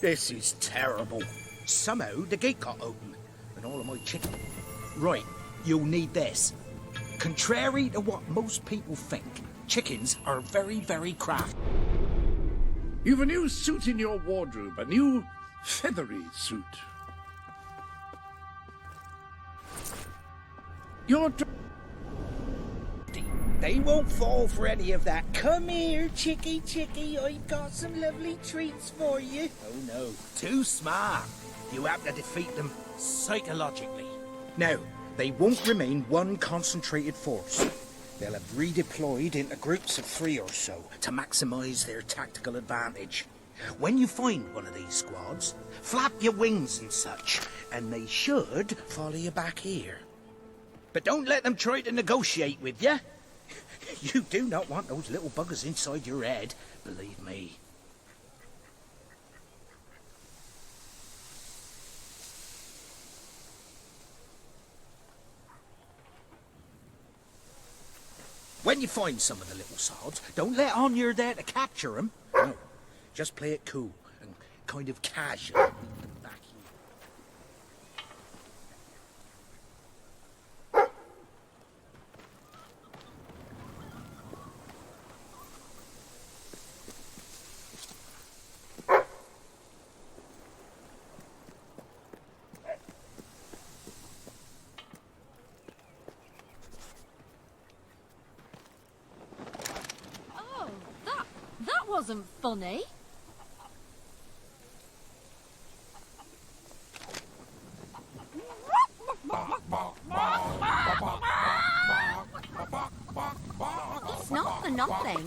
This is terrible. Somehow the gate got open, and all of my chicken... Right, you'll need this. Contrary to what most people think, chickens are very, very crafty. You've a new suit in your wardrobe, a new feathery suit. You're... They won't fall for any of that. Come here, chickie, chickie. I've got some lovely treats for you. Oh, no. Too smart. You have to defeat them psychologically. Now, they won't remain one concentrated force. They'll have redeployed into groups of 3 or so to maximize their tactical advantage. When you find one of these squads, flap your wings and such, and they should follow you back here. But don't let them try to negotiate with you. You do not want those little buggers inside your head, believe me. When you find some of the little sods, don't let on you're there to capture them. No, just play it cool and kind of casual. Lead them back here. Wasn't funny. It's not for nothing.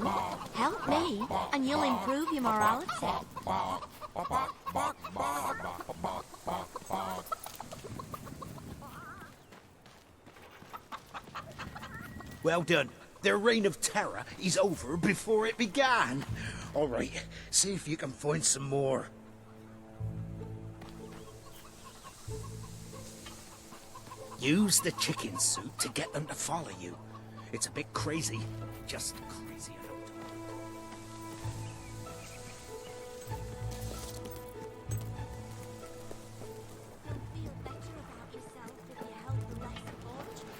Help me, and you'll improve your morality. Well done. Their reign of terror is over before it began. All right, see if you can find some more. Use the chicken suit to get them to follow you. It's a bit crazy, just crazy enough. Feel better about yourself if you help the less fortunate.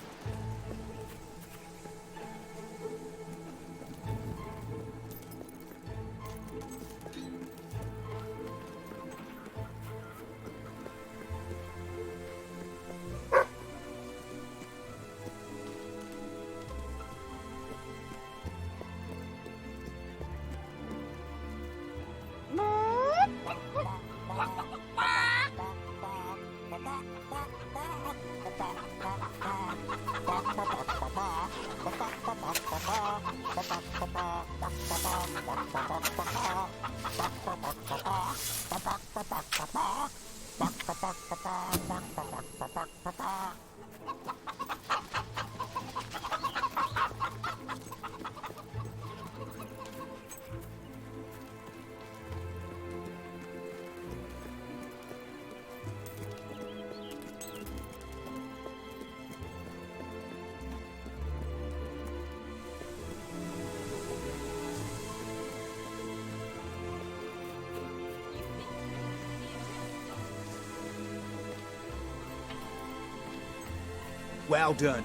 Well done.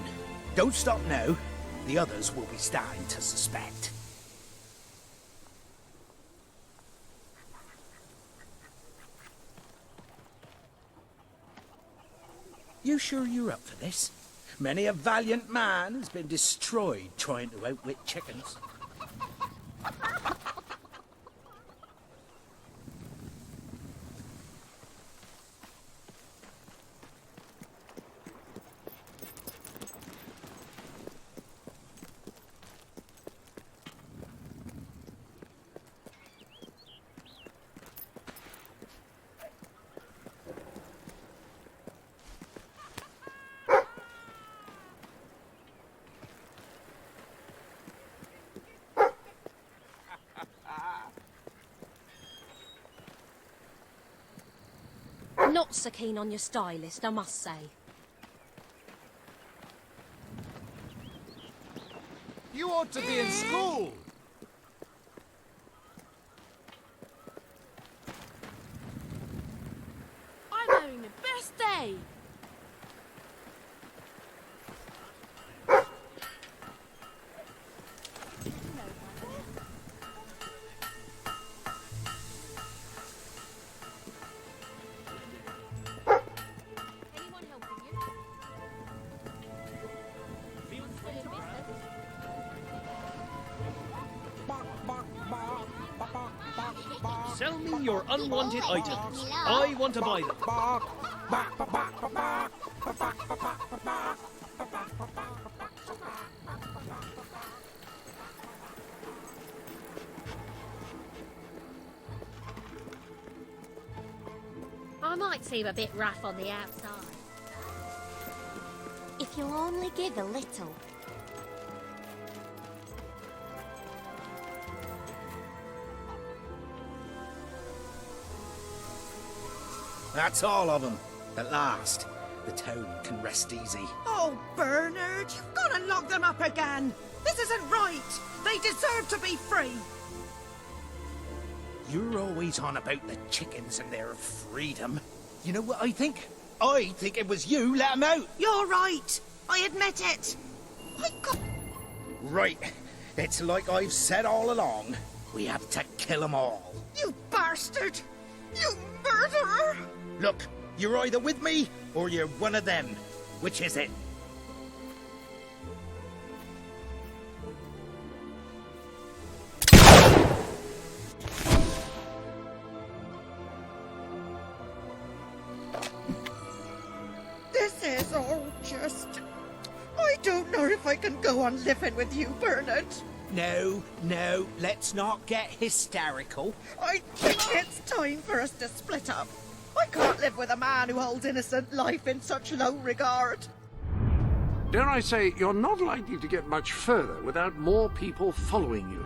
Don't stop now. The others will be starting to suspect. You sure you're up for this? Many a valiant man has been destroyed trying to outwit chickens. Not so keen on your stylist, I must say. You ought to be in school. Sell me your unwanted items. I want to buy them. I might seem a bit rough on the outside. If you'll only give a little. That's all of them. At last, the town can rest easy. Oh, Bernard, you've got to lock them up again. This isn't right. They deserve to be free. You're always on about the chickens and their freedom. You know what I think? I think it was you let 'em out. You're right. I admit it. I got... Right. It's like I've said all along. We have to kill 'em all. You bastard! You murderer! Look, you're either with me or you're one of them. Which is it? This is all just... I don't know if I can go on living with you, Bernard. No, let's not get hysterical. I think it's time for us to split up. I can't live with a man who holds innocent life in such low regard. Dare I say, you're not likely to get much further without more people following you.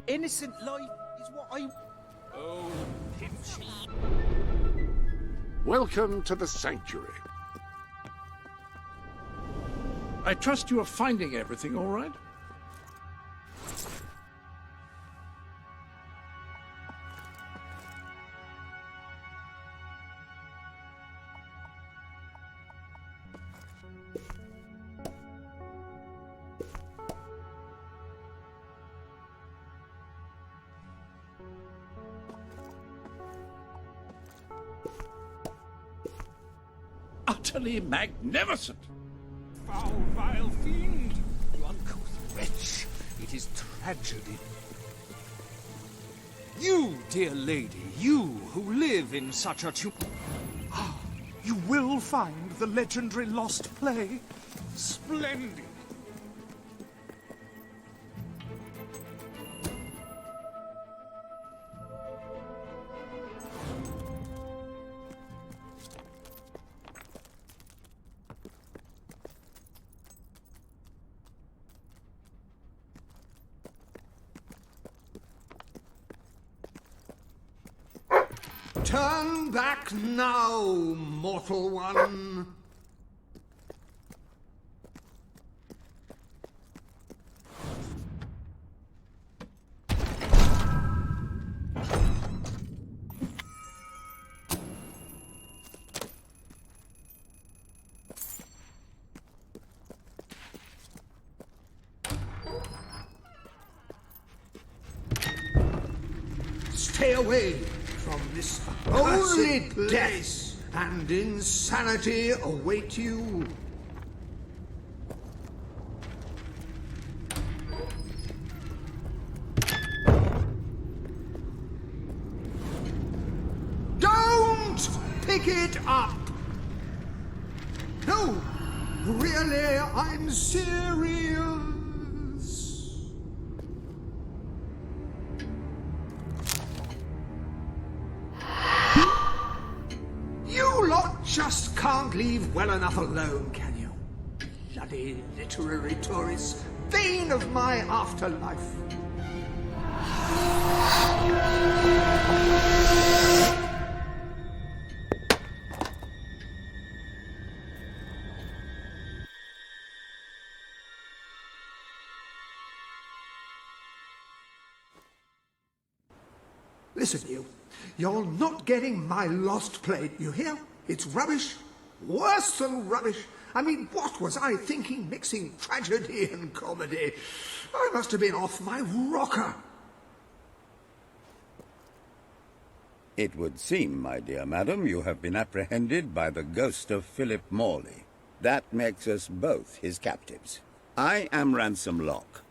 Innocent life is what I... Oh, pinch. Welcome to the sanctuary. I trust you are finding everything all right? Utterly magnificent! Foul, vile fiend! You uncouth wretch! It is tragedy. You, dear lady, you who live in such a you will find the legendary lost play. Splendid! Turn back now, mortal one. Stay away from this only death and insanity await you. Don't pick it up! No, really, I'm serious. You lot just can't leave well enough alone, can you? Bloody literary tourists, bane of my afterlife. Listen, you. You're not getting my lost play, you hear? It's rubbish. Worse than rubbish. I mean, what was I thinking mixing tragedy and comedy? I must have been off my rocker. It would seem, my dear madam, you have been apprehended by the ghost of Philip Morley. That makes us both his captives. I am Ransom Locke.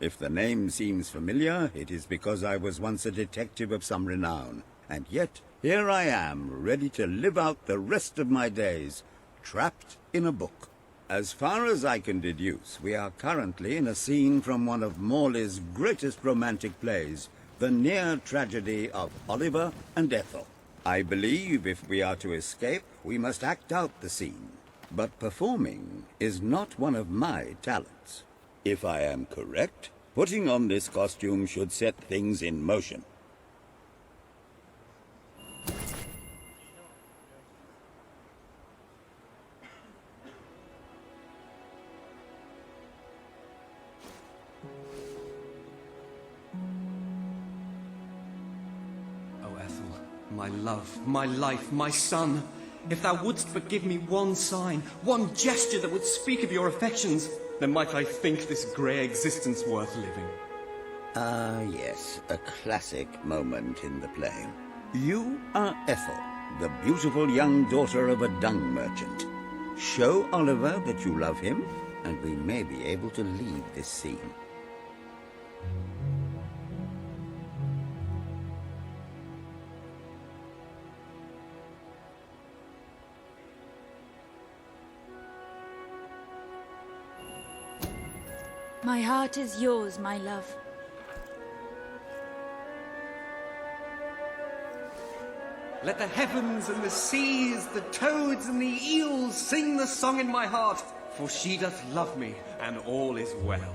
If the name seems familiar, it is because I was once a detective of some renown. And yet, here I am, ready to live out the rest of my days, trapped in a book. As far as I can deduce, we are currently in a scene from one of Morley's greatest romantic plays, the near tragedy of Oliver and Ethel. I believe if we are to escape, we must act out the scene. But performing is not one of my talents. If I am correct, putting on this costume should set things in motion. Oh, Ethel, my love, my life, my son. If thou wouldst but give me one sign, one gesture that would speak of your affections, then might I think this grey existence worth living. Ah, yes, a classic moment in the play. You are Ethel, the beautiful young daughter of a dung merchant. Show Oliver that you love him, and we may be able to leave this scene. My heart is yours, my love. Let the heavens and the seas, the toads and the eels sing the song in my heart, for she doth love me, and all is well.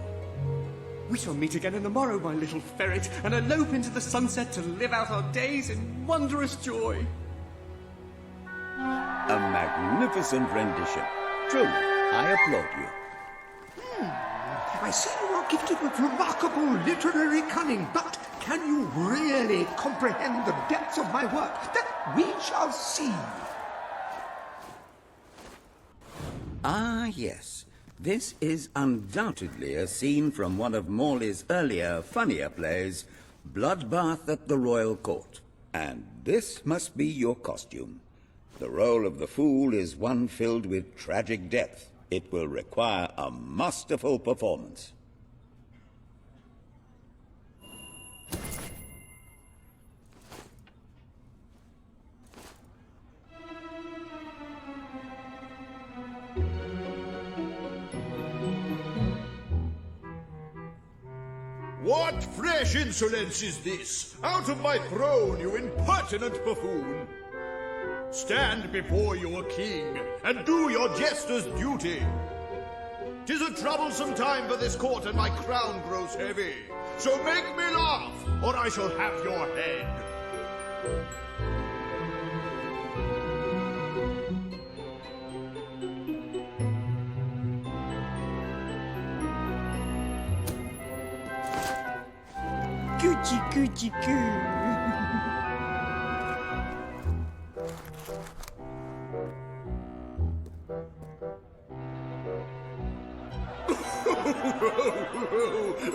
We shall meet again in the morrow, my little ferret, and elope into the sunset to live out our days in wondrous joy. A magnificent rendition. Truly, I applaud you. I see you are gifted with remarkable literary cunning, but can you really comprehend the depths of my work? That we shall see. Ah, yes. This is undoubtedly a scene from one of Morley's earlier, funnier plays, Bloodbath at the Royal Court. And this must be your costume. The role of the fool is one filled with tragic depth. It will require a masterful performance. What fresh insolence is this? Out of my throne, you impertinent buffoon! Stand before your king, and do your jester's duty. 'Tis a troublesome time for this court, and my crown grows heavy. So make me laugh, or I shall have your head. Coochie coochie coo.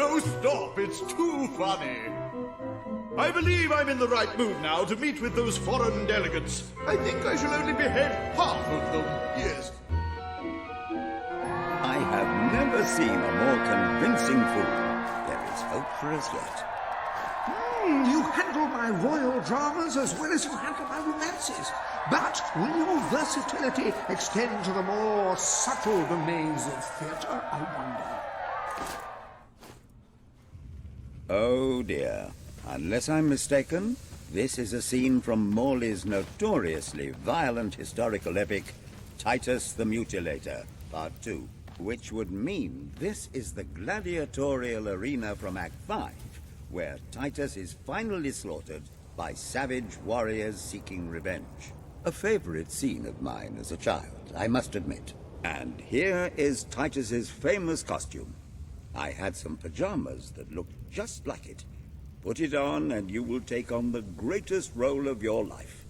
Oh, stop, it's too funny. I believe I'm in the right mood now to meet with those foreign delegates. I think I shall only behead half of them, yes. I have never seen a more convincing fool. There is hope for us yet. You handle my royal dramas as well as you handle my romances. But will your versatility extend to the more subtle domains of theatre, I wonder? Oh dear. Unless I'm mistaken, this is a scene from Morley's notoriously violent historical epic, Titus the Mutilator, Part 2, which would mean this is the gladiatorial arena from Act 5, where Titus is finally slaughtered by savage warriors seeking revenge. A favorite scene of mine as a child, I must admit. And here is Titus's famous costume. I had some pajamas that looked just like it. Put it on, and you will take on the greatest role of your life.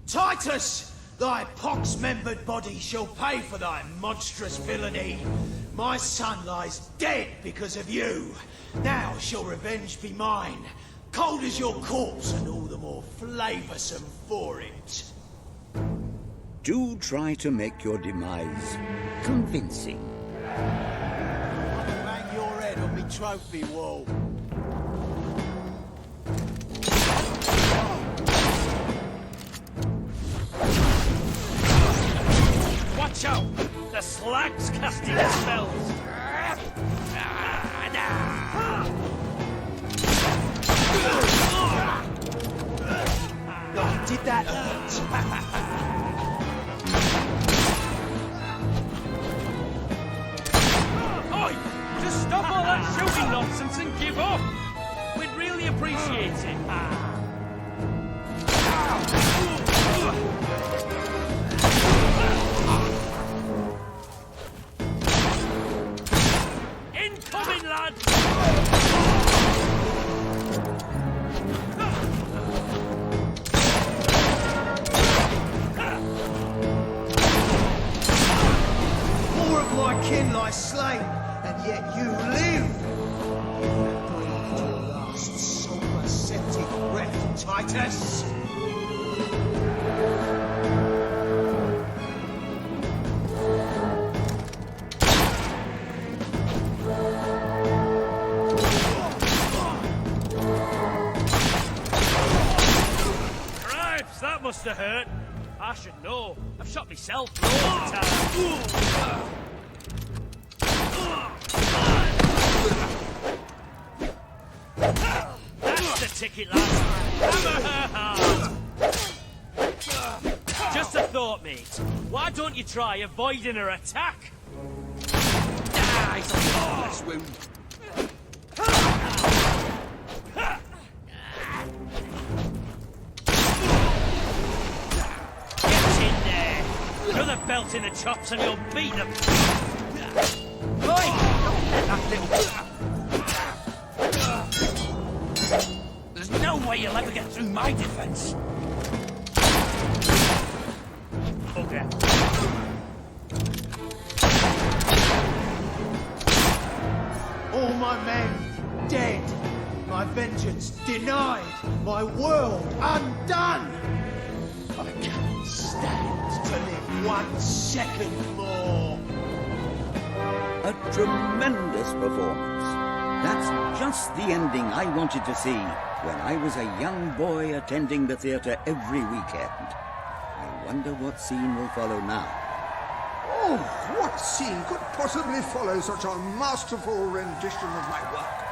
Titus, thy pox-membered body shall pay for thy monstrous villainy. My son lies dead because of you. Now shall revenge be mine, cold as your corpse and all the more flavoursome for it. Do try to make your demise convincing. Bang your head on me trophy wall. Watch out! The slag's casting spells! Oh, did that hurt? Oi! Just stop all that shooting nonsense and give up! We'd really appreciate it. Incoming, lad! More of my kin lie slain, and yet you live. Breathe your last soul-ascending breath, Titus. Cripes, that must have hurt. I should know. I've shot myself loads of times. That's the ticket, lads. Hammer her hard. Just a thought, mate. Why don't you try avoiding her attack? Ah, it's a harmless wound. Get in there. Another belt in the chops and you'll beat them. Oi! That little... There's no way you'll ever get through my defense. Okay. All my men dead. My vengeance denied. My world undone. I can't stand to live 1 second more. A tremendous performance. That's just the ending I wanted to see when I was a young boy attending the theatre every weekend. I wonder what scene will follow now. Oh, what scene could possibly follow such a masterful rendition of my work?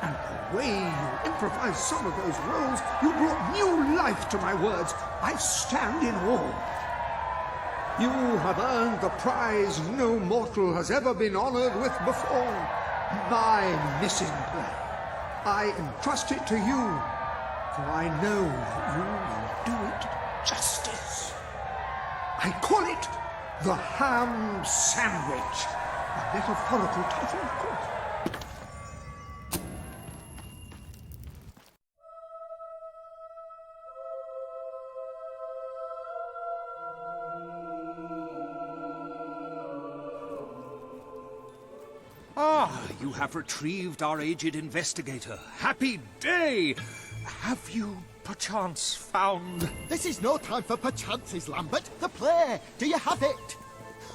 And the way you improvised some of those roles, you brought new life to my words. I stand in awe. You have earned the prize no mortal has ever been honored with before. My missing play. I entrust it to you, for I know that you will do it justice. I call it the Ham Sandwich. A metaphorical title, of course. Ah, you have retrieved our aged investigator. Happy day! Have you perchance found... This is no time for perchances, Lambert. The play. Do you have it?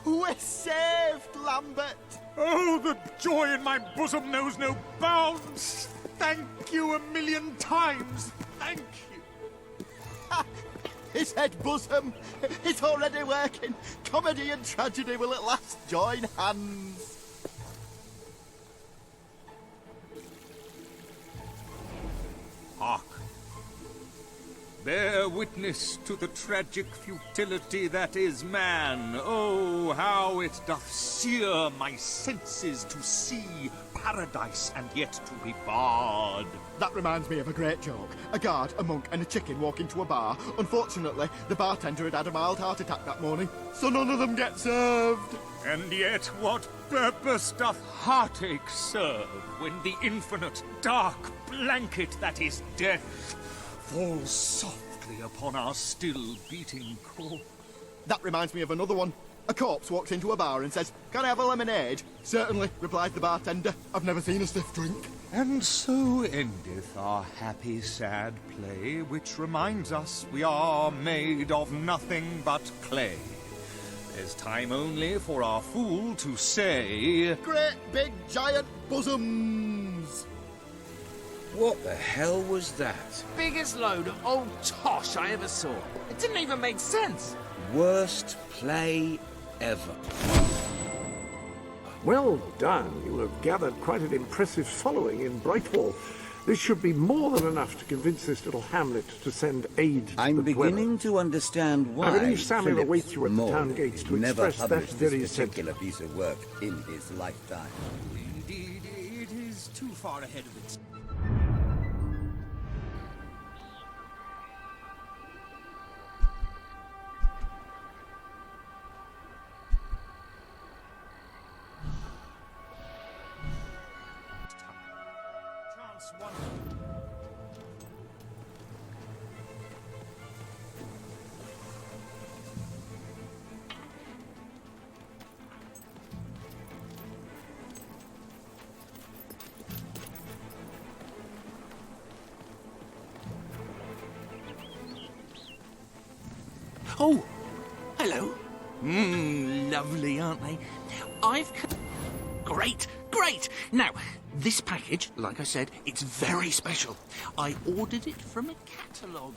We're saved, Lambert. Oh, the joy in my bosom knows no bounds! Thank you 1,000,000 times! Thank you! His head bosom. It's already working. Comedy and tragedy will at last join hands. Hark. bear witness to the tragic futility that is man. Oh, how it doth sear my senses to see paradise and yet to be barred. That reminds me of a great joke. A guard, a monk, and a chicken walk into a bar. Unfortunately, the bartender had had a mild heart attack that morning, so none of them get served. And yet what purpose doth heartache serve when the infinite dark blanket that is death falls softly upon our still beating core? That reminds me of another one. A corpse walks into a bar and says, "Can I have a lemonade?" "Certainly," replies the bartender. "I've never seen a stiff drink." And so endeth our happy sad play, which reminds us we are made of nothing but clay. There's time only for our fool to say, "Great big giant bosoms!" What the hell was that? Biggest load of old tosh I ever saw. It didn't even make sense. Worst play ever. Well done. You have gathered quite an impressive following in Brightwall. This should be more than enough to convince this little hamlet to send aid to I'm the beginning dwellers. to understand why I believe Samuel Philip awaits you at the Morley town gates to never express that published very this sentiment. particular piece of work in his lifetime. indeed, it is too far ahead of its... Chance one. Oh, hello. Lovely, aren't they? I've... Great, great! Now, this package, like I said, it's very special. I ordered it from a catalogue.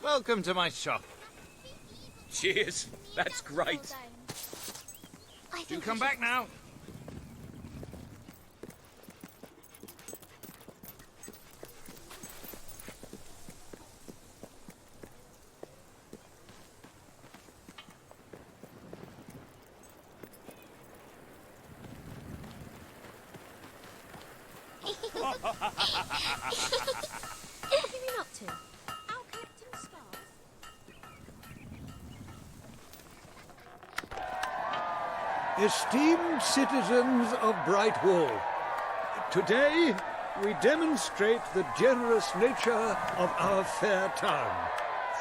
Welcome to my shop. Cheers. That's great. Do come back now. What have you been up to? Out collecting stars? Esteemed citizens of Brightwall, today we demonstrate the generous nature of our fair town.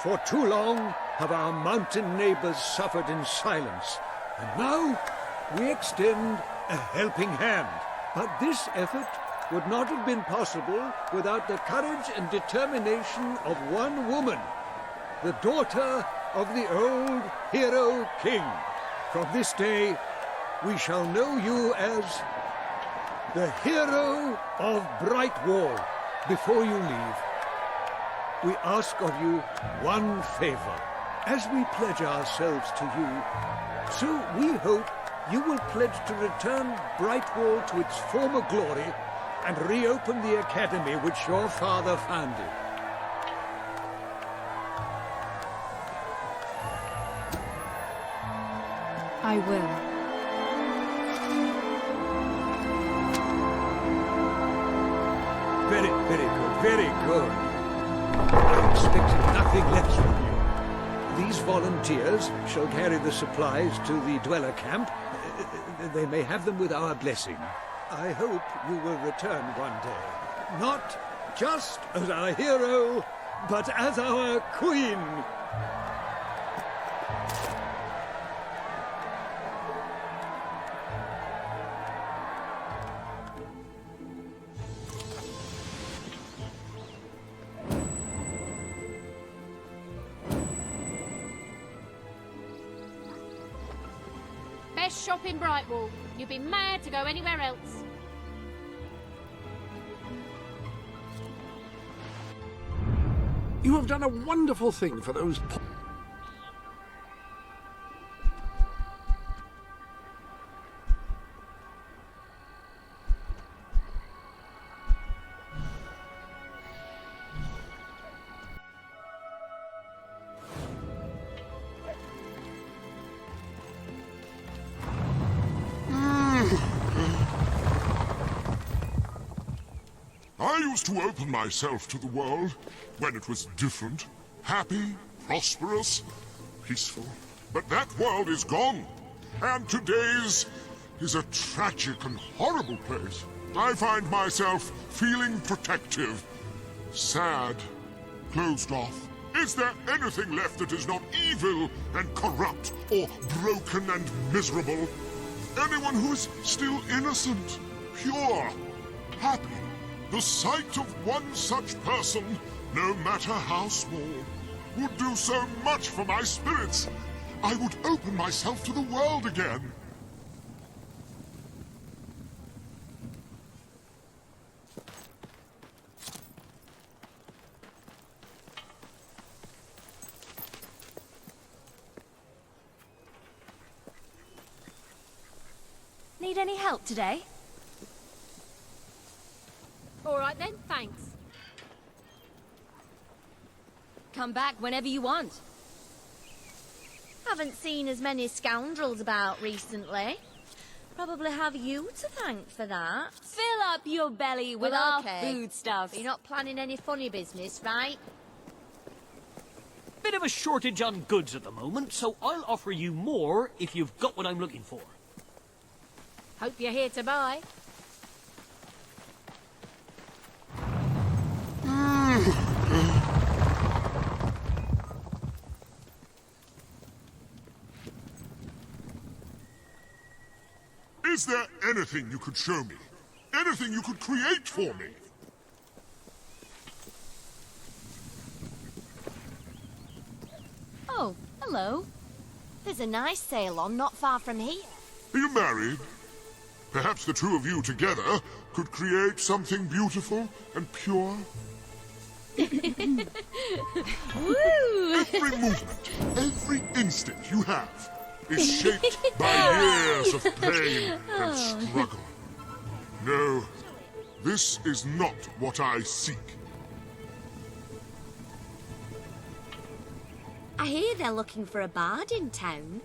For too long have our mountain neighbors suffered in silence, and now we extend a helping hand. But this effort would not have been possible without the courage and determination of one woman, the daughter of the old hero king. From this day, we shall know you as the hero of Brightwall. Before you leave, we ask of you one favor. As we pledge ourselves to you, so we hope you will pledge to return Brightwall to its former glory and reopen the academy which your father founded. I will. Very good, very good. I expected nothing less from you. These volunteers shall carry the supplies to the dweller camp. They may have them with our blessing. I hope you will return one day. Not just as our hero, but as our queen. Best shop in Brightwall. You'd be mad to go anywhere else. You have done a wonderful thing for those used to open myself to the world when it was different, happy, prosperous, peaceful. But that world is gone, and today's is a tragic and horrible place. I find myself feeling protective, sad, closed off. Is there anything left that is not evil and corrupt or broken and miserable? Anyone who is still innocent, pure, happy? The sight of one such person, no matter how small, would do so much for my spirits. I would open myself to the world again. Need any help today? All right then, thanks. Come back whenever you want. Haven't seen as many scoundrels about recently. Probably have you to thank for that. Fill up your belly with Well, our okay. food stuff. You're not planning any funny business, right? Bit of a shortage on goods at the moment, so I'll offer you more if you've got what I'm looking for. Hope you're here to buy. Is there anything you could show me? Anything you could create for me? Oh, hello. There's a nice sail on not far from here. Are you married? Perhaps the two of you together could create something beautiful and pure? Woo! Every movement, every instinct you have is shaped by years of pain and struggle. No, this is not what I seek. I hear they're looking for a bard in town.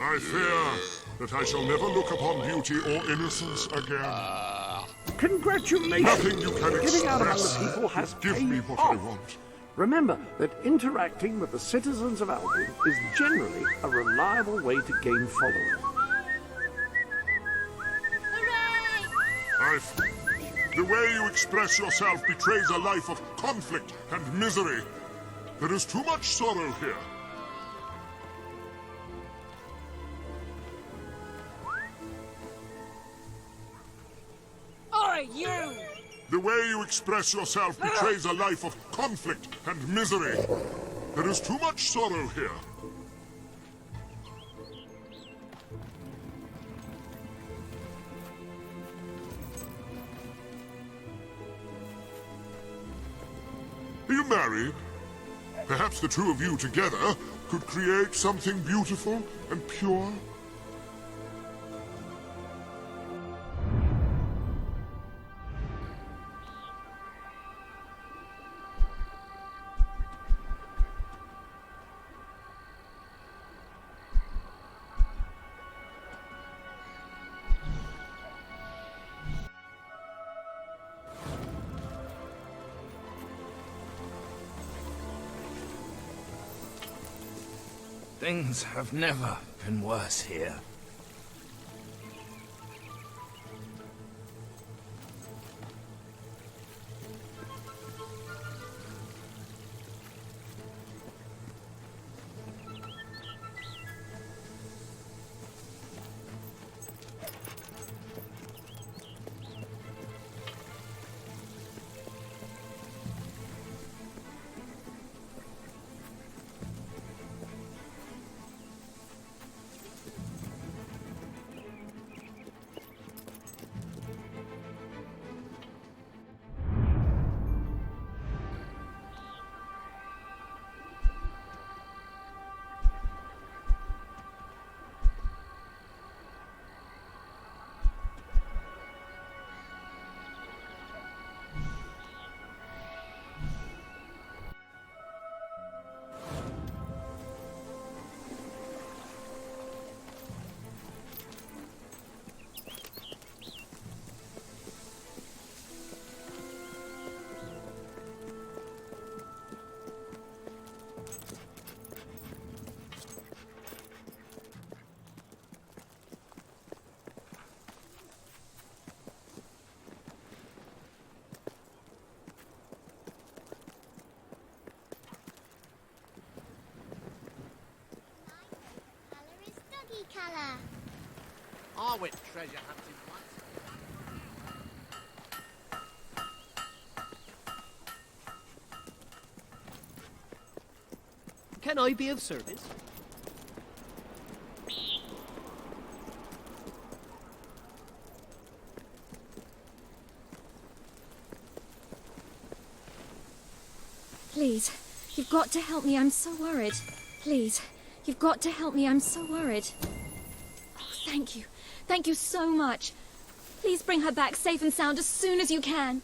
I fear that I shall never look upon beauty or innocence again. Congratulations! Nothing you can Getting out among express the people has will give paid me what off. I want. Remember that interacting with the citizens of Albion is generally a reliable way to gain followers. The way you express yourself betrays a life of conflict and misery. There is too much sorrow here. Oi, you! The way you express yourself betrays a life of conflict and misery. There is too much sorrow here. Are you married? Perhaps the two of you together could create something beautiful and pure? Things have never been worse here. colour. I went treasure hunting once. Can I be of service? Please, you've got to help me. I'm so worried. Please, you've got to help me. I'm so worried. Oh, thank you. Thank you so much. Please bring her back safe and sound as soon as you can.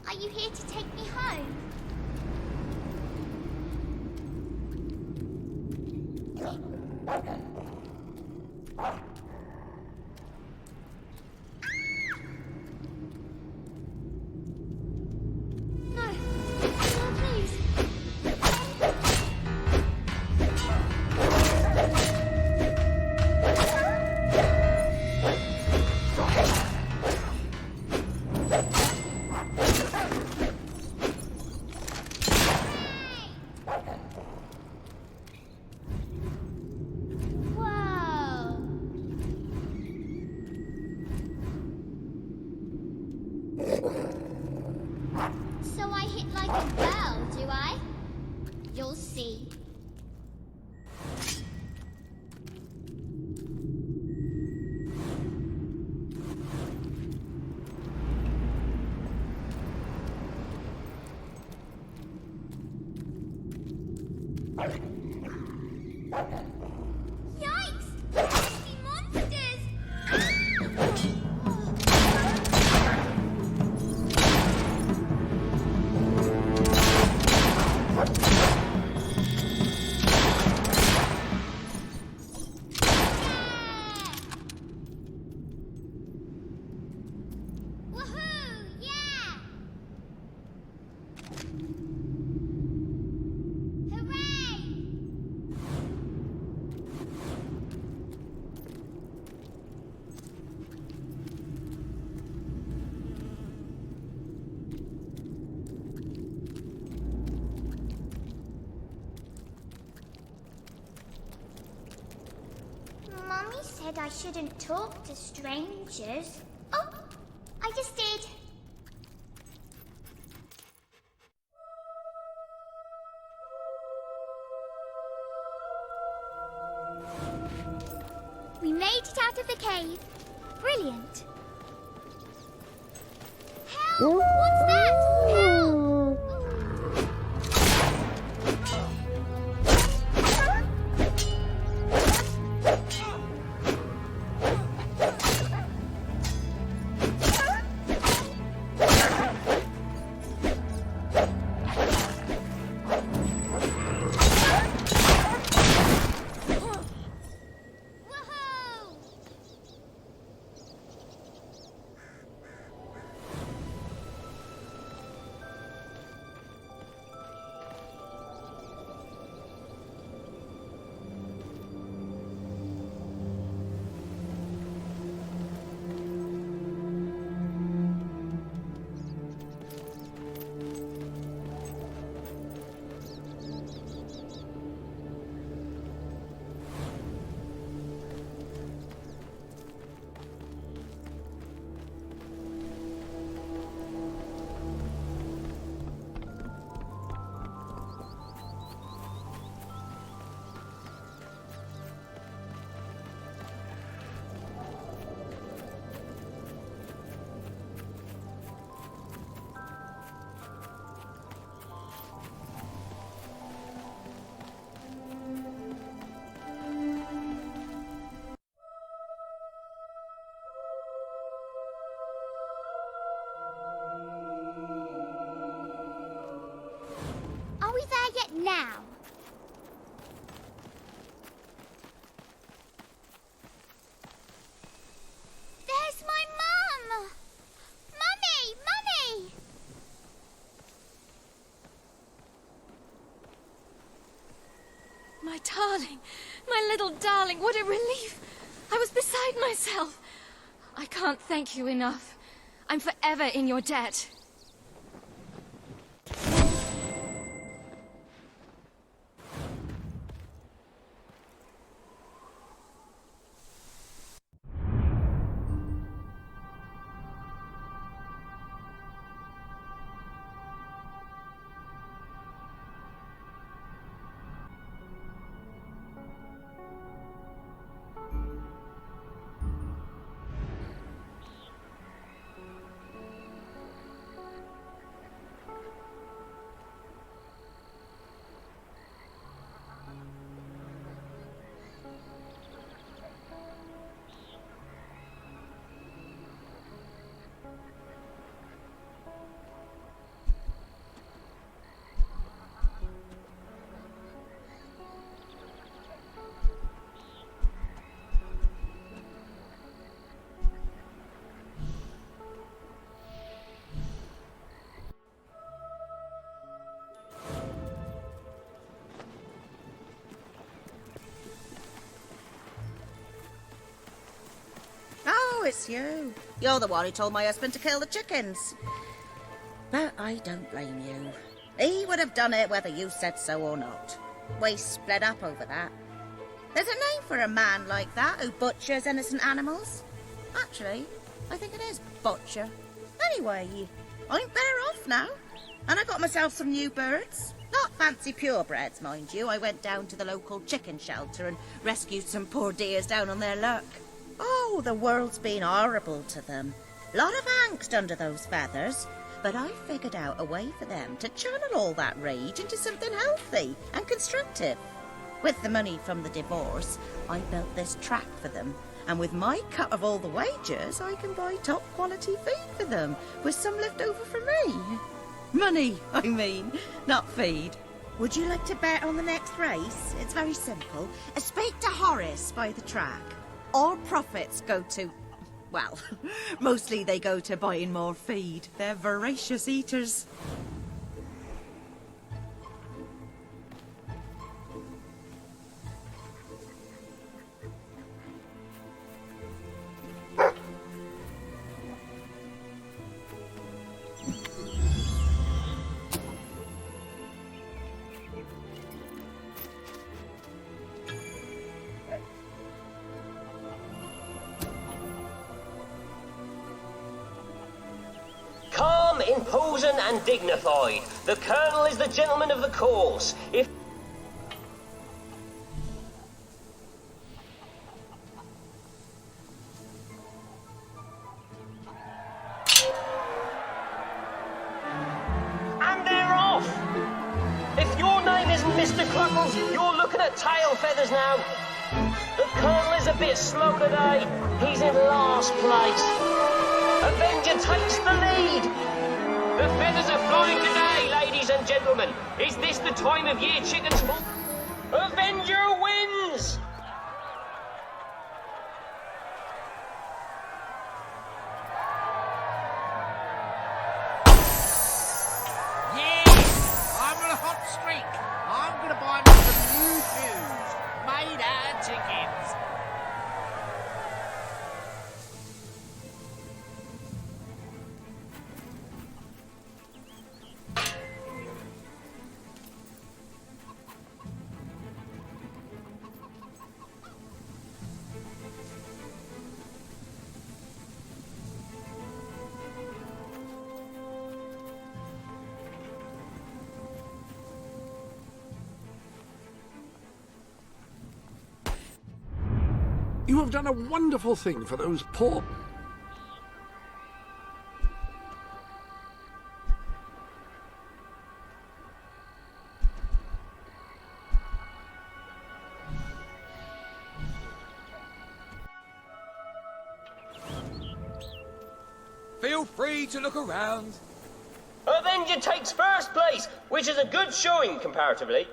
Are you here to take me home? Mummy said I shouldn't talk to strangers. Oh, I just did. We made it out of the cave. Brilliant. Help! What's that? Help! Are we there yet now? There's my mum! Mummy! Mummy! My darling, my little darling, what a relief! I was beside myself. I can't thank you enough. I'm forever in your debt. Oh, it's you. You're the one who told my husband to kill the chickens. But I don't blame you. He would have done it whether you said so or not. We split up over that. There's a name for a man like that who butchers innocent animals. Actually, I think it is butcher. Anyway, I'm better off now. And I got myself some new birds. Not fancy purebreds, mind you. I went down to the local chicken shelter and rescued some poor dears down on their luck. Oh, the world's been horrible to them. Lot of angst under those feathers. But I figured out a way for them to channel all that rage into something healthy and constructive. With the money from the divorce, I built this track for them. And with my cut of all the wages, I can buy top quality feed for them, with some left over for me. Money, I mean, not feed. Would you like to bet on the next race? It's very simple. Speak to Horace by the track. All profits go to... well, mostly they go to buying more feed. They're voracious eaters. imposing and dignified. The Colonel is the gentleman of the course. If And they're off! If your name isn't Mr. Cluckles, you're looking at tail feathers now. The Colonel is a bit slow today. He's in last place. Avenger takes the lead. The feathers are flying today, ladies and gentlemen. Is this the time of year chickens fall? Avenger wins! Yes! I'm on a hot streak. I'm going to buy me some new shoes. Made out of chickens. You have done a wonderful thing for those poor... Feel free to look around. Avenger takes first place, which is a good showing comparatively.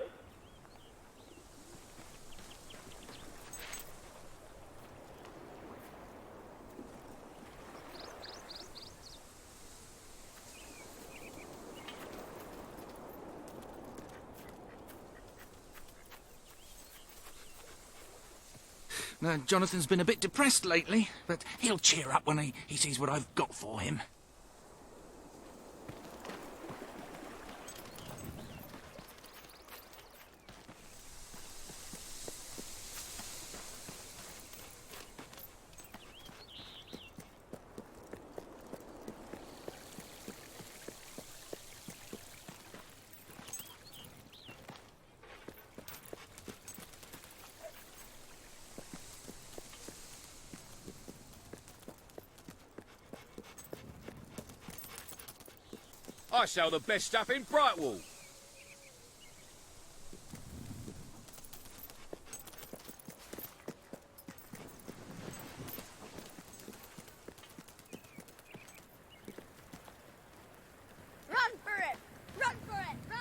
Jonathan's been a bit depressed lately, but he'll cheer up when he sees what I've got for him. I sell the best stuff in Brightwall. Run for it! Run for it! Run!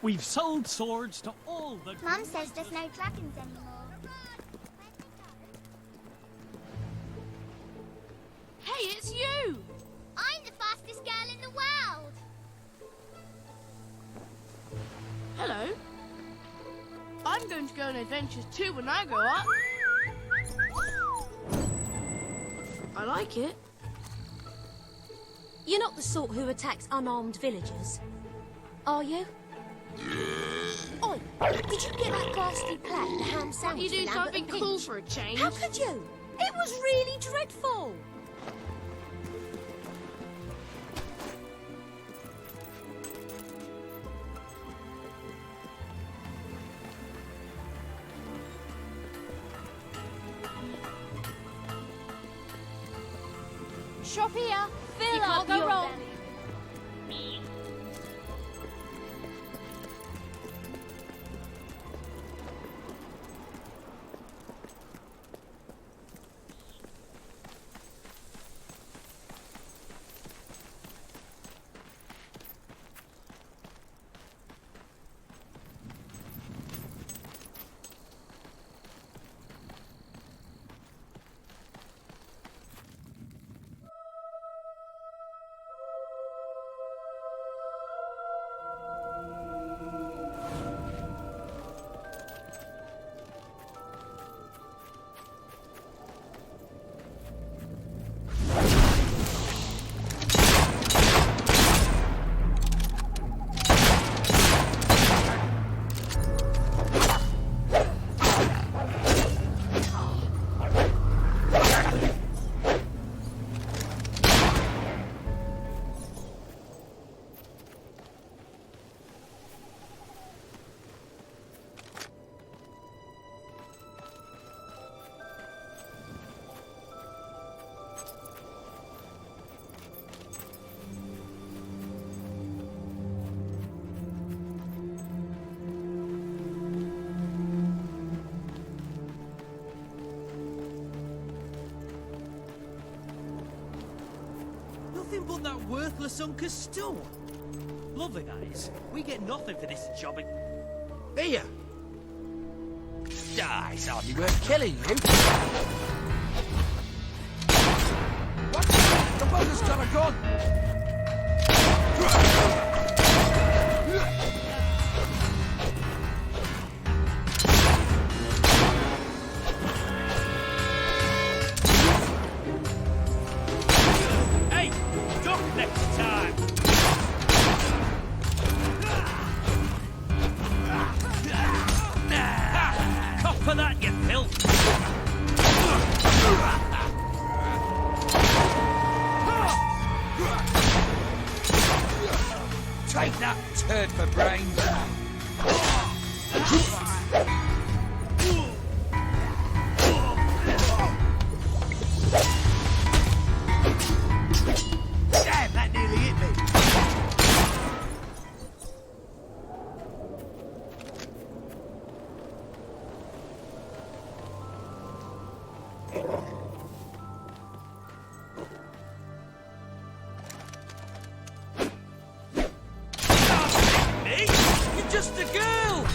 We've sold swords to all the... Mum says there's no dragons anymore. Hey, it's you! I'm the fastest girl in the world. Hello. I'm going to go on adventures too when I grow up. I like it. You're not the sort who attacks unarmed villagers, are you? Oi, did you get that ghastly plaque, the ham sandwich? You do with Lambert something and cool Pinch? for a change. How could you? It was really dreadful. Shop here. Fill You up can't go your wrong. belly. nothing but that worthless Uncle Stu. Lovely guys, we get nothing for this jobbing. Here. Ah, it's hardly worth killing you. What? The bugger's got a gun. Hey, duck next time. Cop for that, you filth. Take that, turd for brains. Damn, that nearly hit me. Me? You're just a girl.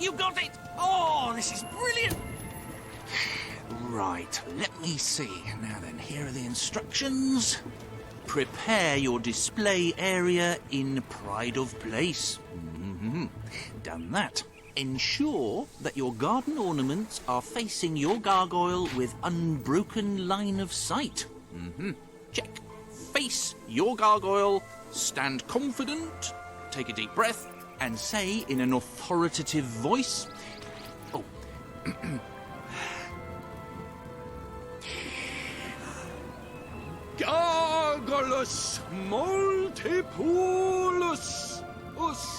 You got it! Oh, this is brilliant! Right, let me see. Now then, here are the instructions. Prepare your display area in pride of place. Done that. Ensure that your garden ornaments are facing your gargoyle with unbroken line of sight. Check. Face your gargoyle, stand confident, take a deep breath, and say in an authoritative voice... Oh. Gargulus multipolus us.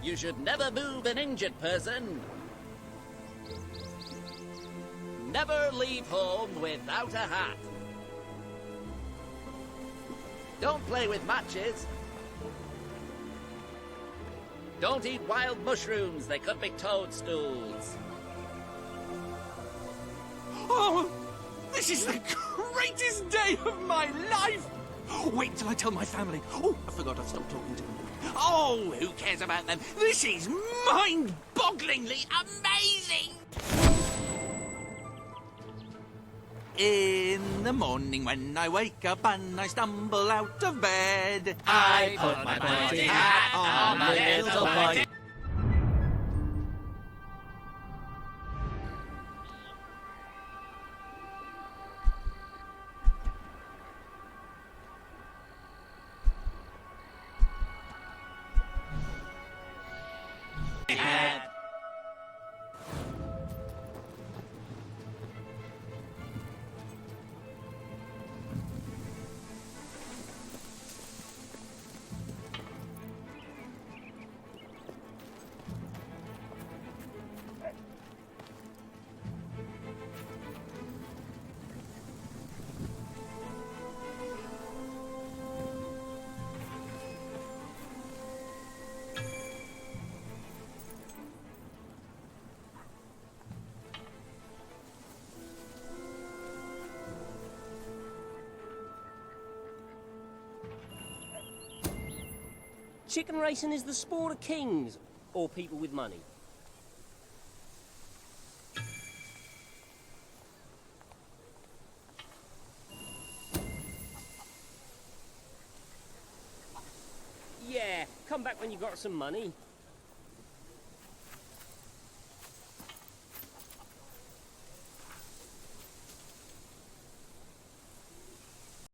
You should never move an injured person. Never leave home without a hat. Don't play with matches. Don't eat wild mushrooms, they could be toadstools. Oh, this is the greatest day of my life! Wait till I tell my family. Oh, I forgot I've stopped talking to them. Oh, who cares about them? This is mind-bogglingly amazing! In the morning when I wake up and I stumble out of bed, I put my pointy hat on my little pointy... hat. Chicken racing is the sport of kings, or people with money. Yeah, come back when you got some money.